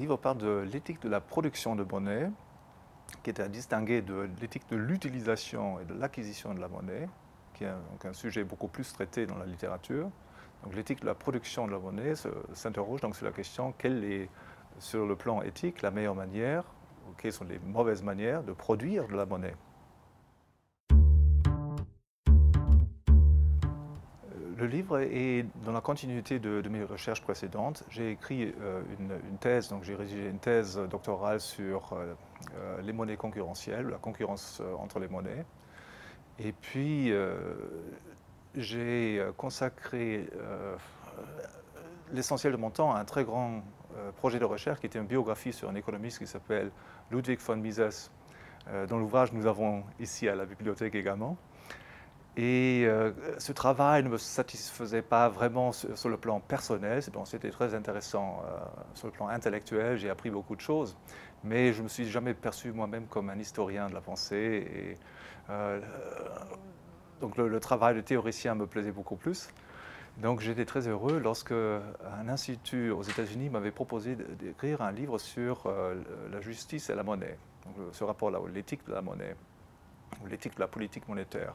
livre parle de l'éthique de la production de monnaie, qui est à distinguer de l'éthique de l'utilisation et de l'acquisition de la monnaie, qui est donc un sujet beaucoup plus traité dans la littérature. Donc l'éthique de la production de la monnaie s'interroge donc sur la question quelle est, sur le plan éthique, la meilleure manière, ou quelles sont les mauvaises manières de produire de la monnaie. Le livre est dans la continuité de mes recherches précédentes. J'ai écrit une thèse, donc j'ai rédigé une thèse doctorale sur les monnaies concurrentielles, la concurrence entre les monnaies. Et puis j'ai consacré l'essentiel de mon temps à un très grand projet de recherche qui était une biographie sur un économiste qui s'appelle Ludwig von Mises, dont l'ouvrage nous avons ici à la bibliothèque également. Et ce travail ne me satisfaisait pas vraiment sur le plan personnel. Bon, c'était très intéressant sur le plan intellectuel, j'ai appris beaucoup de choses, mais je ne me suis jamais perçu moi-même comme un historien de la pensée. Et, donc le travail de théoricien me plaisait beaucoup plus. Donc j'étais très heureux lorsque un institut aux États-Unis m'avait proposé d'écrire un livre sur la justice et la monnaie, donc ce rapport-là, l'éthique de la monnaie, ou l'éthique de la politique monétaire.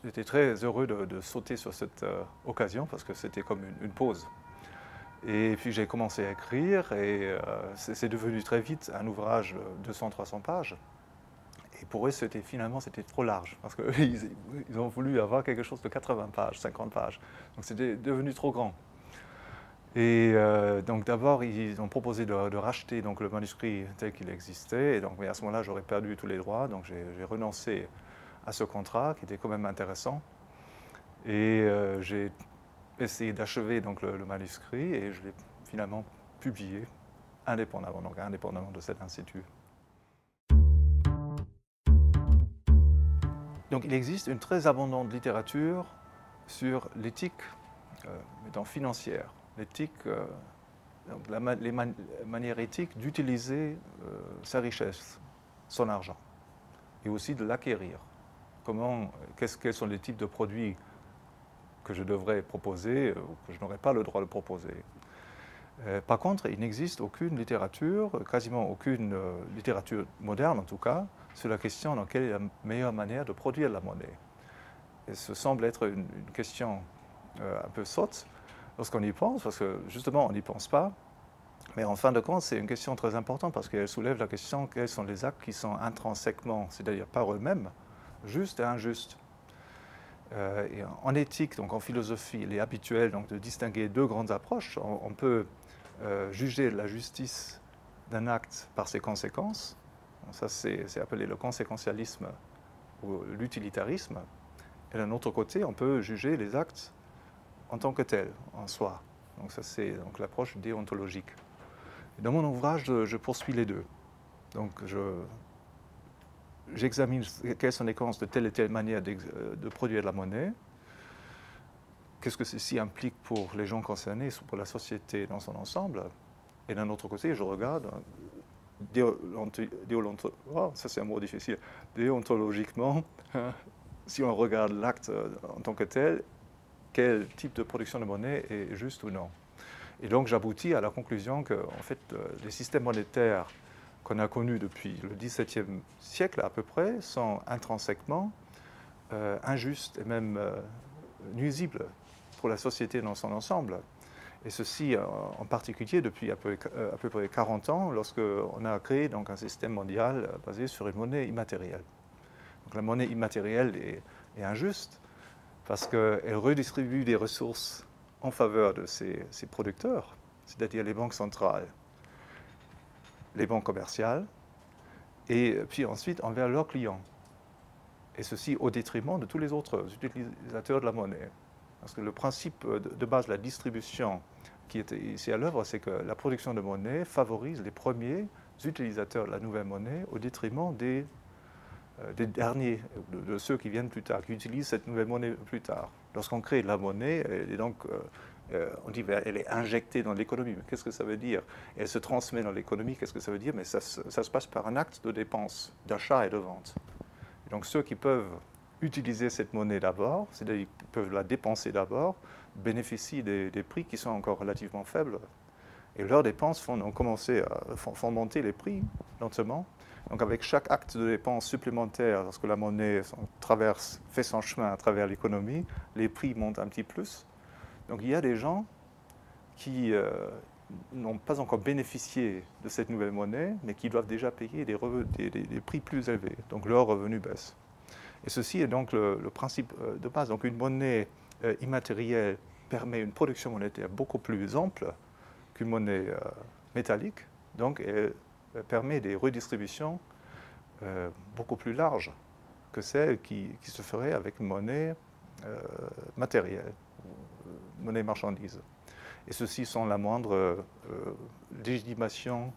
J'étais très heureux de sauter sur cette occasion parce que c'était comme une pause. Et puis j'ai commencé à écrire et c'est devenu très vite un ouvrage de 200-300 pages. Et pour eux, finalement, c'était trop large parce qu'ils ont voulu avoir quelque chose de 80 pages, 50 pages. Donc c'était devenu trop grand. Et donc d'abord, ils ont proposé de racheter donc, le manuscrit tel qu'il existait. Et donc, mais à ce moment-là, j'aurais perdu tous les droits. Donc j'ai renoncé à ce contrat qui était quand même intéressant. Et j'ai essayé d'achever donc le manuscrit et je l'ai finalement publié indépendamment, donc indépendamment de cet institut. Donc il existe une très abondante littérature sur l'éthique financière, l'éthique, les manières éthiques d'utiliser sa richesse, son argent, et aussi de l'acquérir. Quels sont les types de produits que je devrais proposer ou que je n'aurais pas le droit de proposer. Par contre, il n'existe aucune littérature, quasiment aucune littérature moderne en tout cas, sur la question de quelle est la meilleure manière de produire la monnaie. Et ce semble être une question un peu sotte lorsqu'on y pense, parce que justement on n'y pense pas. Mais en fin de compte, c'est une question très importante parce qu'elle soulève la question quels sont les actes qui sont intrinsèquement, c'est-à-dire par eux-mêmes, justes et injustes. Et en éthique, donc en philosophie, il est habituel donc, de distinguer deux grandes approches. On peut juger la justice d'un acte par ses conséquences. Ça, c'est appelé le conséquentialisme ou l'utilitarisme. Et d'un autre côté, on peut juger les actes en tant que tels, en soi. Donc ça, c'est l'approche déontologique. Et dans mon ouvrage, je poursuis les deux. Donc j'examine quelles sont les conséquences de telle et telle manière de produire de la monnaie, qu'est-ce que ceci implique pour les gens concernés, pour la société dans son ensemble. Et d'un autre côté, je regarde, ça c'est un mot difficile, déontologiquement, si on regarde l'acte en tant que tel, quel type de production de monnaie est juste ou non. Et donc j'aboutis à la conclusion que en fait, les systèmes monétaires qu'on a connus depuis le XVIIe siècle à peu près sont intrinsèquement injustes et même nuisibles pour la société dans son ensemble. Et ceci en particulier depuis à peu près 40 ans, lorsqu'on a créé donc, un système mondial basé sur une monnaie immatérielle. Donc la monnaie immatérielle est injuste parce qu'elle redistribue des ressources en faveur de ses producteurs, c'est-à-dire les banques centrales, les banques commerciales, et puis ensuite envers leurs clients. Et ceci au détriment de tous les autres utilisateurs de la monnaie. Parce que le principe de base de la distribution qui est ici à l'œuvre, c'est que la production de monnaie favorise les premiers utilisateurs de la nouvelle monnaie au détriment des derniers, de ceux qui viennent plus tard, qui utilisent cette nouvelle monnaie plus tard. Lorsqu'on crée de la monnaie, et donc on dit qu'elle est injectée dans l'économie. Mais qu'est-ce que ça veut dire? Elle se transmet dans l'économie, qu'est-ce que ça veut dire? Mais ça se passe par un acte de dépense, d'achat et de vente. Et donc ceux qui peuvent utiliser cette monnaie d'abord, c'est-à-dire qu'ils peuvent la dépenser d'abord, bénéficient des prix qui sont encore relativement faibles. Et leurs dépenses font monter les prix lentement. Donc avec chaque acte de dépense supplémentaire, lorsque la monnaie fait son chemin à travers l'économie, les prix montent un petit plus. Donc il y a des gens qui n'ont pas encore bénéficié de cette nouvelle monnaie, mais qui doivent déjà payer des prix plus élevés. Donc leurs revenus baissent. Et ceci est donc le principe de base. Donc une monnaie immatérielle permet une production monétaire beaucoup plus ample qu'une monnaie métallique. Donc elle permet des redistributions beaucoup plus larges que celles qui se feraient avec une monnaie matérielle, monnaie marchandise. Et ceci sans la moindre légitimation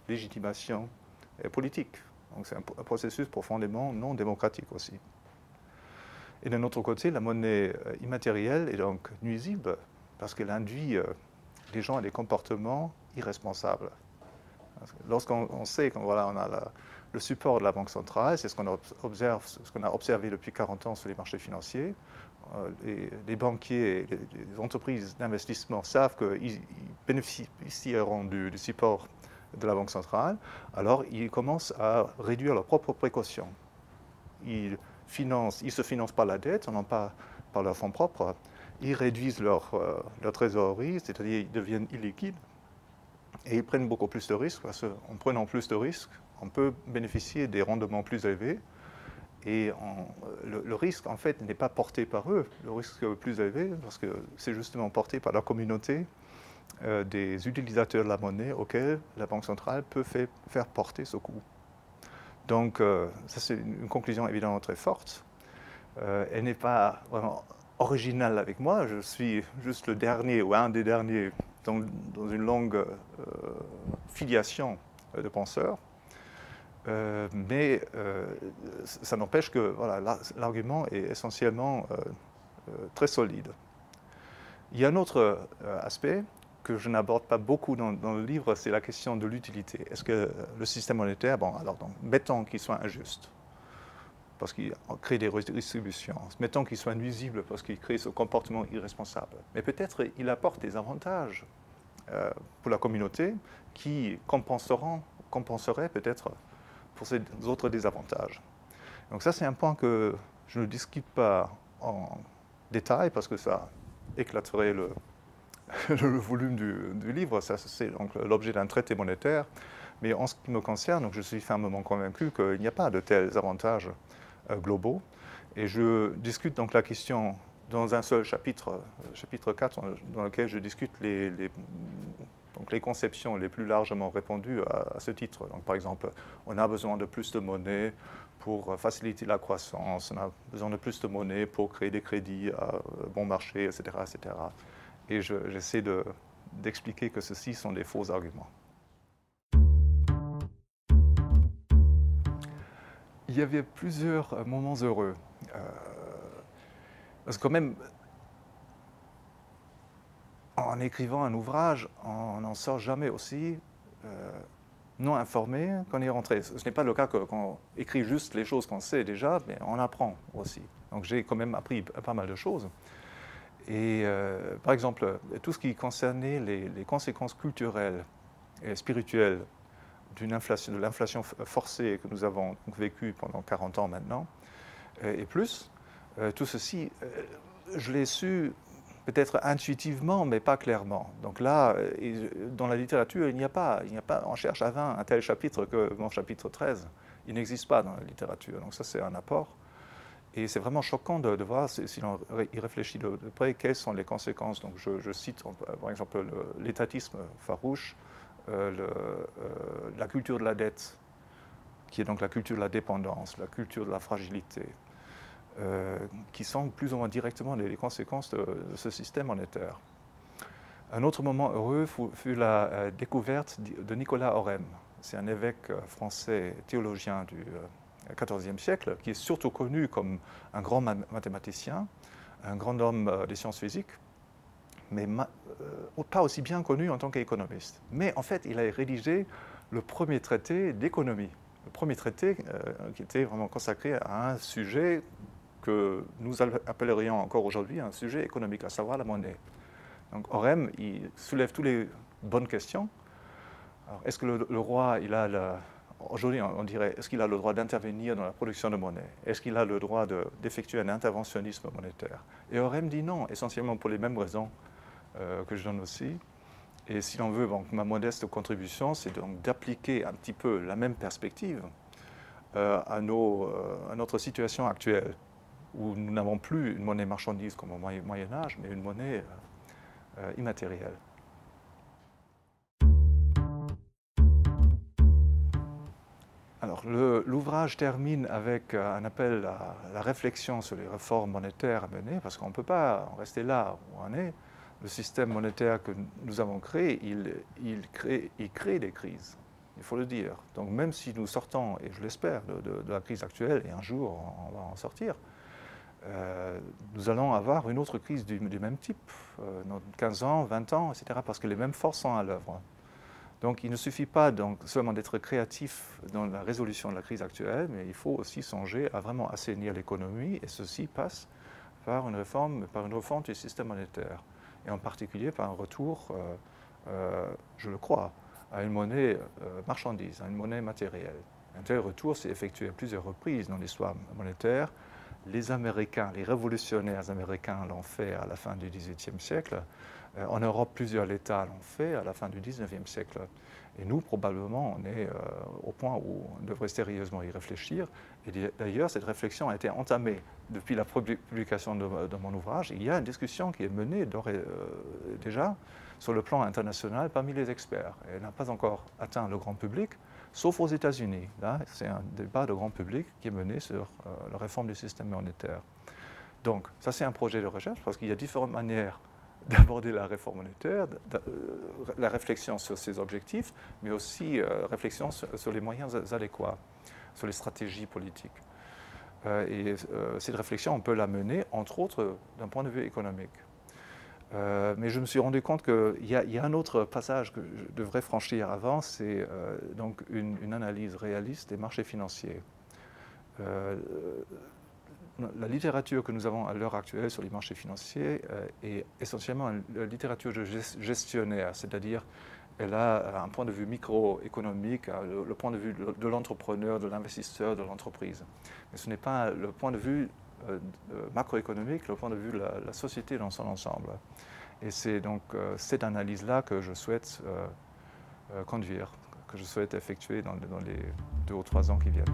politique. Donc c'est un processus profondément non démocratique aussi. Et d'un autre côté, la monnaie immatérielle est donc nuisible parce qu'elle induit les gens à des comportements irresponsables. Lorsqu'on sait qu'on on a le support de la Banque centrale, c'est ce qu'on a observé depuis 40 ans sur les marchés financiers, les banquiers et les entreprises d'investissement savent qu'ils bénéficieront du support de la Banque centrale, alors ils commencent à réduire leurs propres précautions. Ils ne se financent pas la dette, non pas par leurs fonds propres, ils réduisent leur trésorerie, c'est-à-dire ils deviennent illiquides, et ils prennent beaucoup plus de risques, parce qu'en prenant plus de risques, on peut bénéficier des rendements plus élevés, et le risque, en fait, n'est pas porté par eux, le risque plus élevé, parce que c'est justement porté par la communauté des utilisateurs de la monnaie auxquels la Banque centrale peut faire porter ce coût. Donc, ça c'est une conclusion évidemment très forte. Elle n'est pas vraiment originale avec moi, je suis juste le dernier ou un des derniers dans une longue filiation de penseurs. Mais ça n'empêche que voilà, l'argument est essentiellement très solide. Il y a un autre aspect que je n'aborde pas beaucoup dans le livre, c'est la question de l'utilité. Est-ce que le système monétaire, bon, alors donc, mettons qu'il soit injuste, parce qu'il crée des redistributions, mettons qu'il soit nuisible parce qu'il crée ce comportement irresponsable, mais peut-être il apporte des avantages pour la communauté qui compenseraient peut-être pour ces autres désavantages. Donc ça, c'est un point que je ne discute pas en détail parce que ça éclaterait le volume du livre. Ça, c'est donc l'objet d'un traité monétaire. Mais en ce qui me concerne, donc je suis fermement convaincu qu'il n'y a pas de tels avantages globaux. Et je discute donc la question dans un seul chapitre, chapitre 4, dans lequel je discute donc les conceptions les plus largement répandues à ce titre. Donc, par exemple, on a besoin de plus de monnaie pour faciliter la croissance, on a besoin de plus de monnaie pour créer des crédits à bon marché, etc. etc. Et j'essaie d'expliquer que ceux-ci sont des faux arguments. Il y avait plusieurs moments heureux. Parce que quand même, en écrivant un ouvrage, on n'en sort jamais aussi non informé qu'on est rentré. Ce n'est pas le cas qu'on écrit juste les choses qu'on sait déjà, mais on apprend aussi. Donc j'ai quand même appris pas mal de choses. Et par exemple, tout ce qui concernait les conséquences culturelles et spirituelles de l'inflation forcée que nous avons vécue pendant 40 ans maintenant, et plus, tout ceci, je l'ai su peut-être intuitivement, mais pas clairement. Donc là, dans la littérature, il n'y a pas, on cherche à 20 un tel chapitre que mon chapitre 13. Il n'existe pas dans la littérature. Donc ça, c'est un apport. Et c'est vraiment choquant de voir, si l'on y réfléchit de près, quelles sont les conséquences. Donc je cite par exemple l'étatisme farouche, la culture de la dette, qui est donc la culture de la dépendance, la culture de la fragilité, qui sont plus ou moins directement les conséquences de ce système monétaire. Un autre moment heureux fut la découverte de Nicolas Orem. C'est un évêque français théologien du XIVe siècle, qui est surtout connu comme un grand mathématicien, un grand homme des sciences physiques, mais pas aussi bien connu en tant qu'économiste. Mais en fait, il a rédigé le premier traité d'économie, le premier traité qui était vraiment consacré à un sujet que nous appellerions encore aujourd'hui un sujet économique, à savoir la monnaie. Donc Orem, il soulève toutes les bonnes questions, Est-ce que le roi, aujourd'hui on dirait, est-ce qu'il a le droit d'intervenir dans la production de monnaie? Est-ce qu'il a le droit d'effectuer un interventionnisme monétaire? Et Oren dit non, essentiellement pour les mêmes raisons que je donne aussi. Et si l'on veut, donc, ma modeste contribution, c'est donc d'appliquer un petit peu la même perspective à notre situation actuelle, où nous n'avons plus une monnaie marchandise comme au Moyen-Âge, mais une monnaie immatérielle. Alors, l'ouvrage termine avec un appel à la réflexion sur les réformes monétaires à mener, parce qu'on ne peut pas en rester là où on est. Le système monétaire que nous avons créé, il crée des crises, il faut le dire. Donc même si nous sortons, et je l'espère, de la crise actuelle, et un jour on va en sortir, nous allons avoir une autre crise du même type, dans 15 ans, 20 ans, etc., parce que les mêmes forces sont à l'œuvre. Donc il ne suffit pas donc seulement d'être créatif dans la résolution de la crise actuelle, mais il faut aussi songer à vraiment assainir l'économie, et ceci passe par une refonte du système monétaire, et en particulier par un retour, je le crois, à une monnaie marchandise, à une monnaie matérielle. Un tel retour s'est effectué à plusieurs reprises dans l'histoire monétaire. Les Américains, les révolutionnaires américains l'ont fait à la fin du XVIIIe siècle. En Europe, plusieurs États l'ont fait à la fin du XIXe siècle. Et nous, probablement, on est au point où on devrait sérieusement y réfléchir. Et d'ailleurs, cette réflexion a été entamée depuis la publication de mon ouvrage. Il y a une discussion qui est menée déjà sur le plan international parmi les experts. Elle n'a pas encore atteint le grand public, sauf aux États-Unis. Là, c'est un débat de grand public qui est mené sur la réforme du système monétaire. Donc, ça, c'est un projet de recherche parce qu'il y a différentes manières d'aborder la réforme monétaire, la réflexion sur ses objectifs, mais aussi réflexion sur les moyens adéquats, sur les stratégies politiques. Cette réflexion, on peut la mener, entre autres, d'un point de vue économique. Mais je me suis rendu compte qu'il y a un autre passage que je devrais franchir avant, c'est donc une analyse réaliste des marchés financiers. La littérature que nous avons à l'heure actuelle sur les marchés financiers est essentiellement une littérature de gestionnaire, c'est-à-dire elle a un point de vue microéconomique, le point de vue de l'entrepreneur, de l'investisseur, de l'entreprise. Mais ce n'est pas le point de vue macroéconomique, le point de vue de la société dans son ensemble. Et c'est donc cette analyse-là que je souhaite conduire, que je souhaite effectuer dans les 2 ou 3 ans qui viennent.